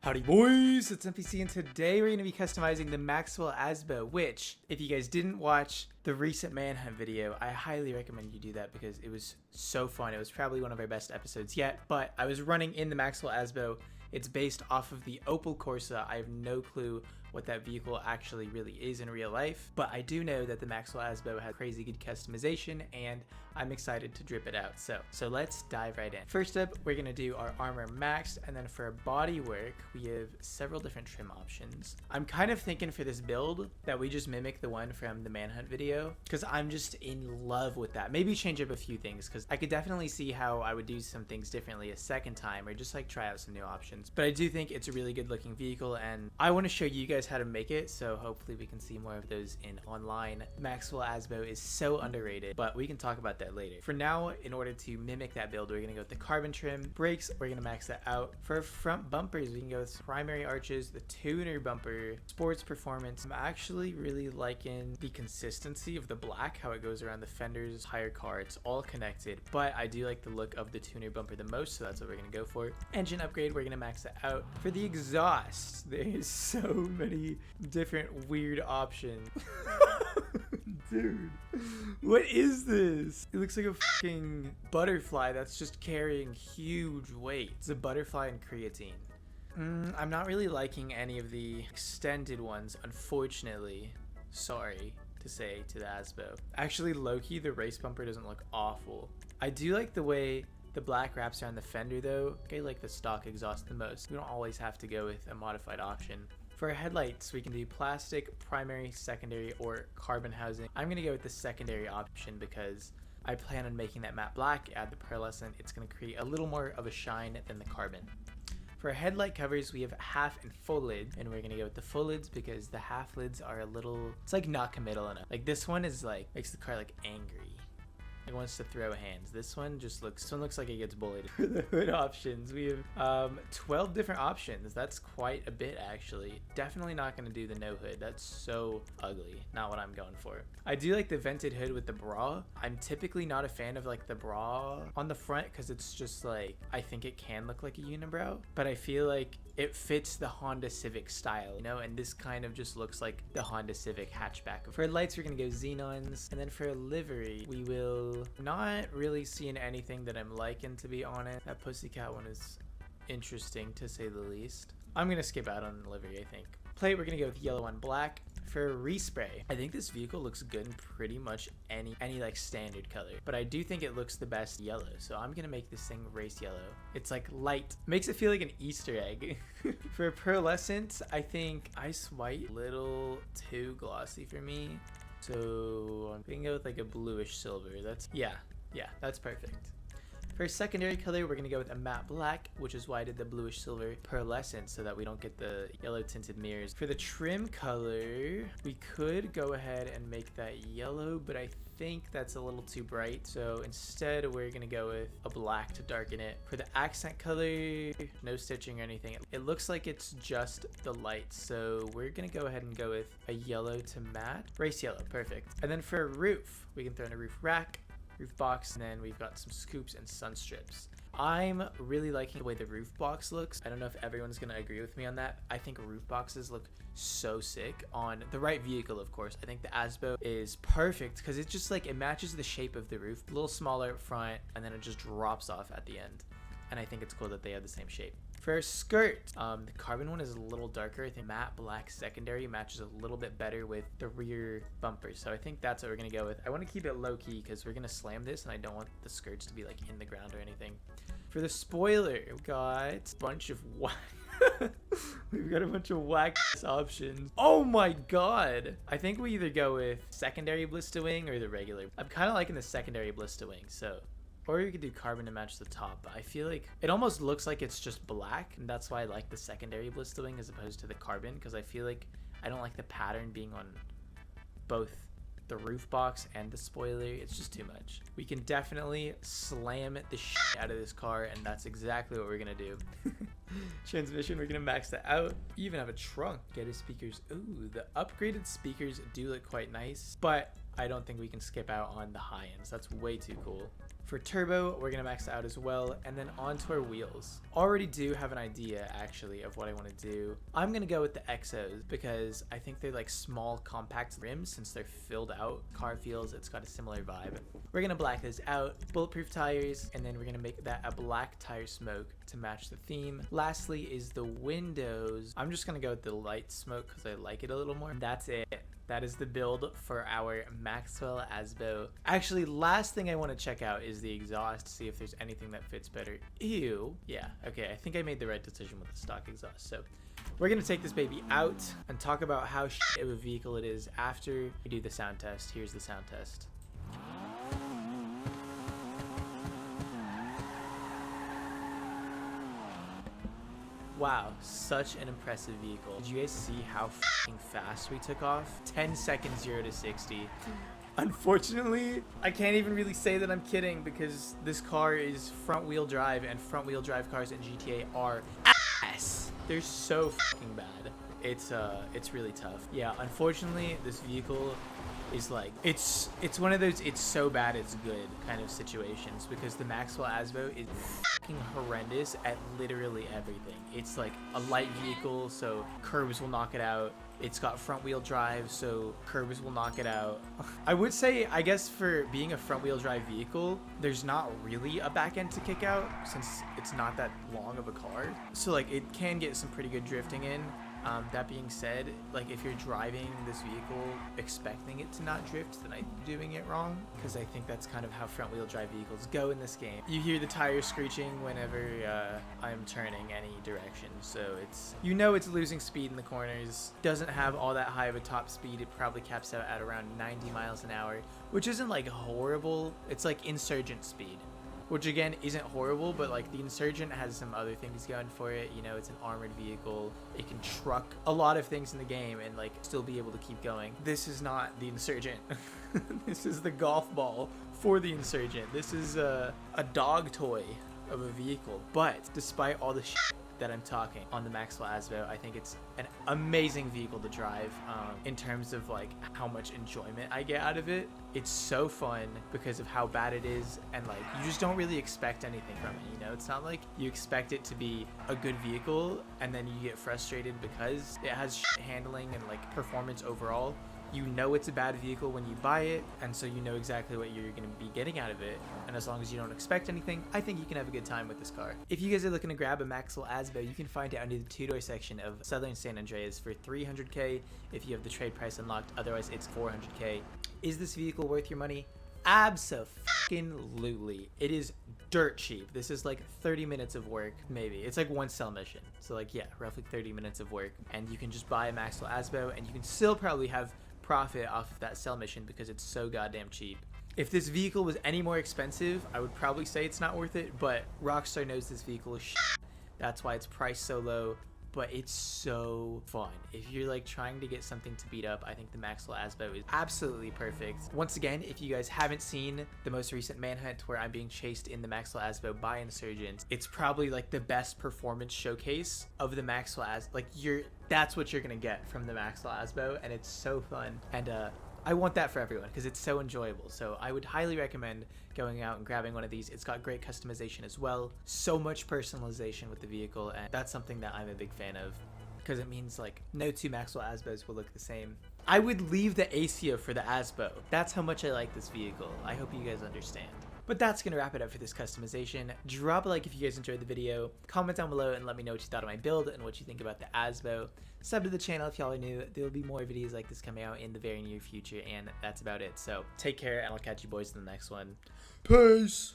Howdy boys, it's MPC and today we're going to be customizing the Maxwell Asbo, which, if you guys didn't watch the recent Manhunt video, I highly recommend you do that because it was so fun. It was probably one of our best episodes yet, but I was running in the Maxwell Asbo. It's based off of the Opel Corsa. I have no clue what that vehicle actually really is in real life, but I do know that the Maxwell Asbo has crazy good customization and I'm excited to drip it out. So let's dive right in. First up, we're gonna do our armor maxed, and then for body work, we have several different trim options. I'm kind of thinking for this build that we just mimic the one from the Manhunt video because I'm just in love with that. Maybe change up a few things because I could definitely see how I would do some things differently a second time or just like try out some new options. But I do think it's a really good looking vehicle and I want to show you guys how to make it, so hopefully we can see more of those in online. Maxwell Asbo is so underrated, but we can talk about that later. For now, in order to mimic that build, we're gonna go with the carbon trim. Brakes, we're gonna max that out. For front bumpers, we can go with primary arches, the tuner bumper, sports performance. I'm actually really liking the consistency of the black, how it goes around the fenders, higher car, it's all connected, but I do like the look of the tuner bumper the most, so that's what we're gonna go for. Engine upgrade, we're gonna max that out. For the exhaust, there's so many different weird options. Dude, what is this? It looks like a fucking butterfly that's just carrying huge weight. It's a butterfly and creatine. I'm not really liking any of the extended ones, unfortunately. Sorry to say to the Asbo. Actually, low-key, the race bumper doesn't look awful. I do like the way the black wraps around the fender though. I like the stock exhaust the most. We don't always have to go with a modified option. For our headlights, we can do plastic, primary, secondary, or carbon housing. I'm gonna go with the secondary option because I plan on making that matte black, add the pearlescent. It's gonna create a little more of a shine than the carbon. For our headlight covers, we have half and full lid, and we're gonna go with the full lids because the half lids are a little, it's like not committal enough. Like this one is like, makes the car like angry. It wants to throw hands. This one looks like it gets bullied. For the hood options, we have 12 different options. That's quite a bit actually. Definitely not going to do the no hood. That's so ugly. Not what I'm going for. I do like the vented hood with the bra. I'm typically not a fan of like the bra on the front because it's just like, I think it can look like a unibrow, but I feel like it fits the Honda Civic style, you know, and this kind of just looks like the Honda Civic hatchback. For lights, we're gonna go xenons, and then for livery, we will not really seeing anything that I'm liking, to be honest. That pussycat one is interesting to say the least. I'm gonna skip out on livery, I think. Plate, we're gonna go with yellow on black. For respray, I think this vehicle looks good in pretty much any like standard color, but I do think it looks the best yellow, so I'm gonna make this thing race yellow. It's like light, makes it feel like an Easter egg. For pearlescent, I think ice white, little too glossy for me, so I'm gonna go with like a bluish silver. That's yeah, that's perfect. For secondary color, we're gonna go with a matte black, which is why I did the bluish silver pearlescent so that we don't get the yellow tinted mirrors. For the trim color, we could go ahead and make that yellow, but I think that's a little too bright. So instead, we're gonna go with a black to darken it. For the accent color, no stitching or anything. It looks like it's just the lights. So we're gonna go ahead and go with a yellow to matte. Race yellow, perfect. And then for a roof, we can throw in a roof rack, roof box, and then we've got some scoops and sun strips. I'm really liking the way the roof box looks. I don't know if everyone's gonna agree with me on that. I think roof boxes look so sick on the right vehicle, of course. I think the Asbo is perfect because it's just like, it matches the shape of the roof. A little smaller up front, and then it just drops off at the end. And I think it's cool that they have the same shape. For a skirt, the carbon one is a little darker. I think matte black secondary matches a little bit better with the rear bumper. So I think that's what we're gonna go with. I want to keep it low key because we're gonna slam this and I don't want the skirts to be like in the ground or anything. For the spoiler, we've got a bunch of whack options. Oh my god. I think we either go with secondary blister wing or the regular. I'm kind of liking the secondary blister wing, so. Or you could do carbon to match the top, but I feel like it almost looks like it's just black, and that's why I like the secondary blister wing as opposed to the carbon, because I feel like I don't like the pattern being on both the roof box and the spoiler. It's just too much. We can definitely slam the shit out of this car, and that's exactly what we're gonna do. Transmission, we're gonna max that out. You even have a trunk. Get his speakers. Ooh, the upgraded speakers do look quite nice, but I don't think we can skip out on the high ends. That's way too cool. For turbo, we're gonna max it out as well, and then onto our wheels. Already do have an idea actually of what I want to do. I'm gonna go with the Exos because I think they're like small compact rims. Since they're filled out car feels, it's got a similar vibe. We're gonna black this out, bulletproof tires, and then we're gonna make that a black tire smoke to match the theme. Lastly is the windows. I'm just gonna go with the light smoke because I like it a little more. That's it. That is the build for our Maxwell Asbo. Actually, last thing I want to check out is the exhaust, see if there's anything that fits better. Ew. Yeah, okay, I think I made the right decision with the stock exhaust. So we're gonna take this baby out and talk about how shit of a vehicle it is after we do the sound test. Here's the sound test. Wow, such an impressive vehicle. Did you guys see how f***ing fast we took off? 10 seconds, 0 to 60. Unfortunately, I can't even really say that I'm kidding because this car is front wheel drive, and front wheel drive cars in GTA are ass. They're so f***ing bad. It's really tough. Yeah, unfortunately, this vehicle is like, it's one of those it's so bad it's good kind of situations because the Maxwell Asbo is fucking horrendous at literally everything. It's like a light vehicle, so curbs will knock it out. It's got front wheel drive, so curbs will knock it out. I would say, I guess for being a front wheel drive vehicle, there's not really a back end to kick out since it's not that long of a car. So like it can get some pretty good drifting in. That being said, like if you're driving this vehicle expecting it to not drift, then I'm doing it wrong because I think that's kind of how front wheel drive vehicles go in this game. You hear the tires screeching whenever I'm turning any direction, so it's, you know, it's losing speed in the corners. Doesn't have all that high of a top speed. It probably caps out at around 90 miles an hour, which isn't like horrible. It's like Insurgent speed, which again isn't horrible, but like the Insurgent has some other things going for it. You know, it's an armored vehicle. It can truck a lot of things in the game and like still be able to keep going. This is not the Insurgent. This is the golf ball for the Insurgent. This is a dog toy of a vehicle. But despite all the shit that I'm talking on the Maxwell Asbo, I think it's an amazing vehicle to drive. In terms of like how much enjoyment I get out of it, it's so fun because of how bad it is, and like you just don't really expect anything from it. You know, it's not like you expect it to be a good vehicle and then you get frustrated because it has shit handling and like performance overall. You know it's a bad vehicle when you buy it, and so you know exactly what you're going to be getting out of it. And as long as you don't expect anything, I think you can have a good time with this car. If you guys are looking to grab a Maxwell Asbo, you can find it under the two-door section of Southern San Andreas for $300K if you have the trade price unlocked. Otherwise, it's $400K. Is this vehicle worth your money? Abso-fucking-lutely. It is dirt cheap. This is like 30 minutes of work, maybe. It's like one cell mission. So like, yeah, roughly 30 minutes of work. And you can just buy a Maxwell Asbo, and you can still probably have profit off of that cell mission because it's so goddamn cheap. If this vehicle was any more expensive, I would probably say it's not worth it, but Rockstar knows this vehicle is shit. That's why it's priced so low, but it's so fun. If you're like trying to get something to beat up, I think the Maxwell Asbo is absolutely perfect. Once again, if you guys haven't seen the most recent manhunt where I'm being chased in the Maxwell Asbo by Insurgents, it's probably like the best performance showcase of the Maxwell Asbo. Like that's what you're gonna get from the Maxwell Asbo, and it's so fun. And I want that for everyone because it's so enjoyable. So I would highly recommend going out and grabbing one of these. It's got great customization as well. So much personalization with the vehicle, and that's something that I'm a big fan of because it means like no two Maxwell Asbos will look the same. I would leave the ASIA for the Asbo. That's how much I like this vehicle. I hope you guys understand. But that's going to wrap it up for this customization. Drop a like if you guys enjoyed the video. Comment down below and let me know what you thought of my build and what you think about the Asbo. Sub to the channel if y'all are new. There will be more videos like this coming out in the very near future, and that's about it. So take care, and I'll catch you boys in the next one. Peace!